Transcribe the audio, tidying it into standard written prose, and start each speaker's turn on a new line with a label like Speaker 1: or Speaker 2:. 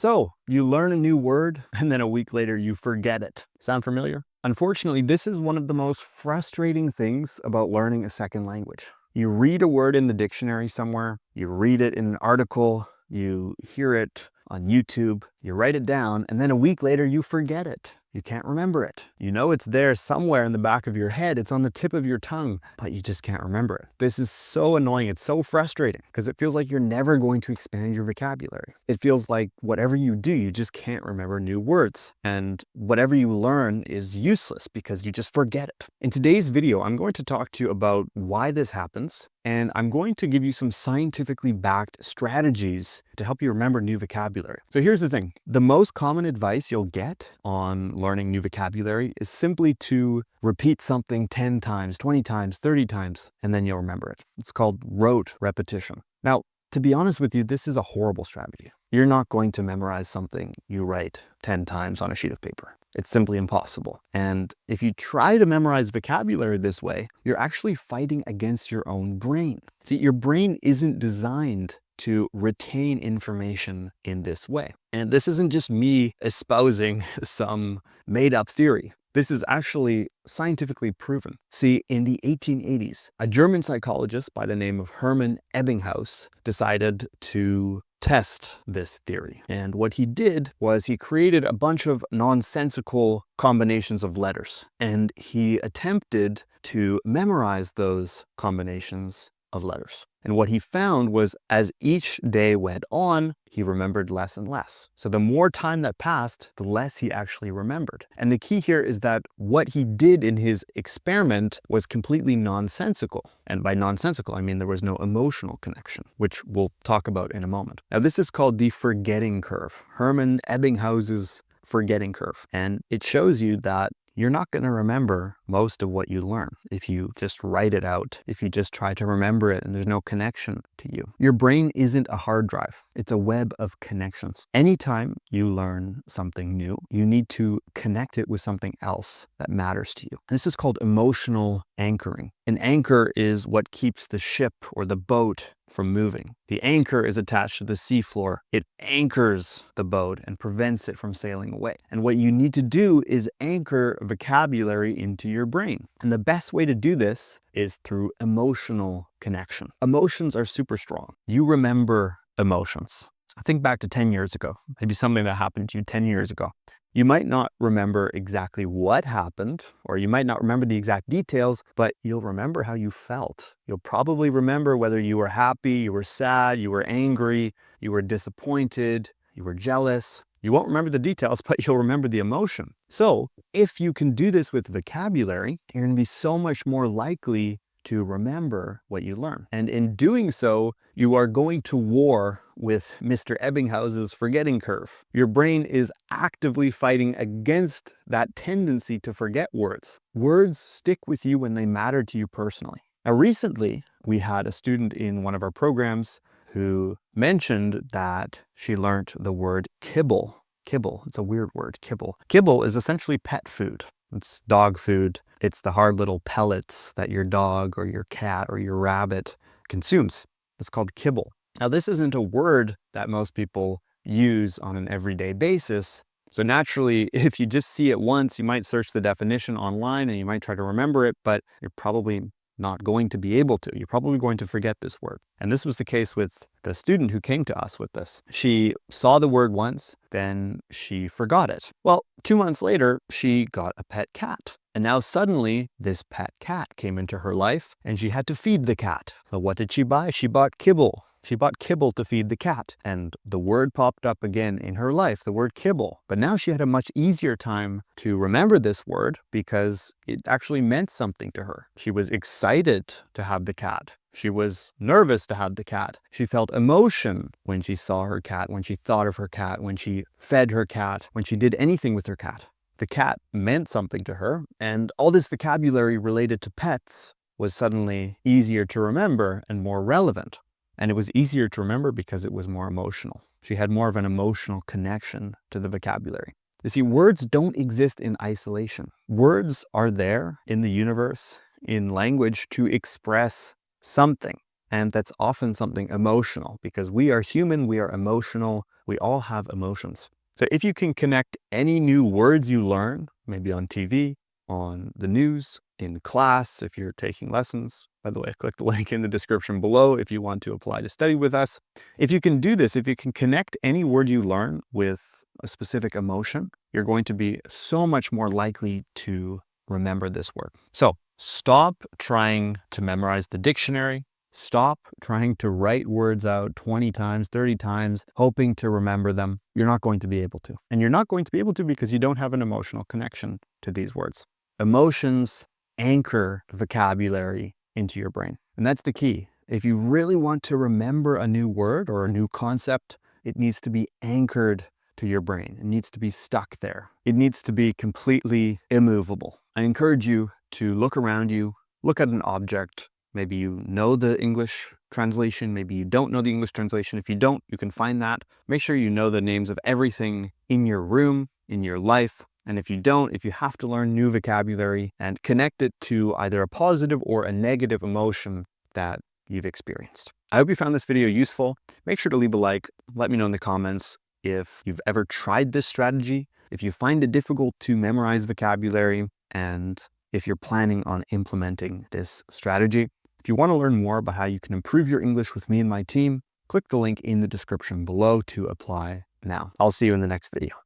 Speaker 1: So you learn a new word and then a week later you forget it. Sound familiar? Unfortunately, this is one of the most frustrating things about learning a second language. You read a word in the dictionary somewhere, you read it in an article, you hear it on YouTube, you write it down, and then a week later you forget it. You can't remember it. You know it's there somewhere in the back of your head. It's on the tip of your tongue, but you just can't remember it. This is so annoying. It's so frustrating because it feels like you're never going to expand your vocabulary. It feels like whatever you do, you just can't remember new words. And whatever you learn is useless because you just forget it. In today's video, I'm going to talk to you about why this happens, and I'm going to give you some scientifically backed strategies to help you remember new vocabulary. So here's the thing. The most common advice you'll get on learning new vocabulary is simply to repeat something 10 times, 20 times, 30 times, and then you'll remember it. It's called rote repetition. Now, to be honest with you, this is a horrible strategy. You're not going to memorize something you write 10 times on a sheet of paper. It's simply impossible. And if you try to memorize vocabulary this way, you're actually fighting against your own brain. See, your brain isn't designed to retain information in this way. And this isn't just me espousing some made-up theory. This is actually scientifically proven. See, in the 1880s, a German psychologist by the name of Hermann Ebbinghaus decided to test this theory. And what he did was he created a bunch of nonsensical combinations of letters, and he attempted to memorize those combinations of letters. And what he found was as each day went on, he remembered less and less. So the more time that passed, the less he actually remembered. And the key here is that what he did in his experiment was completely nonsensical. And by nonsensical, I mean there was no emotional connection, which we'll talk about in a moment. Now, this is called the forgetting curve, Hermann Ebbinghaus's forgetting curve. And it shows you that you're not going to remember most of what you learn if you just write it out, if you just try to remember it and there's no connection to you. Your brain isn't a hard drive. It's a web of connections. Anytime you learn something new, you need to connect it with something else that matters to you. This is called emotional anchoring. An anchor is what keeps the ship or the boat from moving. The anchor is attached to the seafloor. It anchors the boat and prevents it from sailing away. And what you need to do is anchor vocabulary into your brain. And the best way to do this is through emotional connection. Emotions are super strong. You remember emotions. I think back to 10 years ago, maybe something that happened to you 10 years ago. You might not remember exactly what happened, or you might not remember the exact details, but you'll remember how you felt. You'll probably remember whether you were happy, you were sad, you were angry, you were disappointed, you were jealous. You won't remember the details, but you'll remember the emotion. So if you can do this with vocabulary, you're going to be so much more likely to remember what you learn. And in doing so, you are going to war with Mr. Ebbinghaus's forgetting curve. Your brain is actively fighting against that tendency to forget words. Words stick with you when they matter to you personally. Now, recently, we had a student in one of our programs who mentioned that she learned the word kibble. Kibble, it's a weird word, kibble. Kibble is essentially pet food. It's dog food. It's the hard little pellets that your dog or your cat or your rabbit consumes. It's called kibble. Now, this isn't a word that most people use on an everyday basis. So naturally, if you just see it once, you might search the definition online and you might try to remember it, but you're probably not going to be able to. You're probably going to forget this word. And this was the case with the student who came to us with this. She saw the word once, then she forgot it. Well, 2 months later, she got a pet cat. And now suddenly this pet cat came into her life and she had to feed the cat. So what did she buy? She bought kibble. She bought kibble to feed the cat. And the word popped up again in her life, the word kibble. But now she had a much easier time to remember this word because it actually meant something to her. She was excited to have the cat. She was nervous to have the cat. She felt emotion when she saw her cat, when she thought of her cat, when she fed her cat, when she did anything with her cat. The cat meant something to her, and all this vocabulary related to pets was suddenly easier to remember and more relevant. And it was easier to remember because it was more emotional. She had more of an emotional connection to the vocabulary. You see, words don't exist in isolation. Words are there in the universe, in language, to express something. And that's often something emotional because we are human, we are emotional, we all have emotions. So if you can connect any new words you learn, maybe on TV, on the news, in class, if you're taking lessons, by the way, click the link in the description below if you want to apply to study with us. If you can do this, if you can connect any word you learn with a specific emotion, you're going to be so much more likely to remember this word. So stop trying to memorize the dictionary. Stop trying to write words out 20 times, 30 times, hoping to remember them. You're not going to be able to. And you're not going to be able to because you don't have an emotional connection to these words. Emotions anchor vocabulary into your brain. And that's the key. If you really want to remember a new word or a new concept, it needs to be anchored to your brain. It needs to be stuck there. It needs to be completely immovable. I encourage you to look around you, look at an object. Maybe you know the English translation, maybe you don't know the English translation. If you don't, you can find that. Make sure you know the names of everything in your room, in your life. And if you don't, if you have to learn new vocabulary, and connect it to either a positive or a negative emotion that you've experienced. I hope you found this video useful. Make sure to leave a like. Let me know in the comments if you've ever tried this strategy, if you find it difficult to memorize vocabulary, and if you're planning on implementing this strategy. If you want to learn more about how you can improve your English with me and my team, click the link in the description below to apply now. I'll see you in the next video.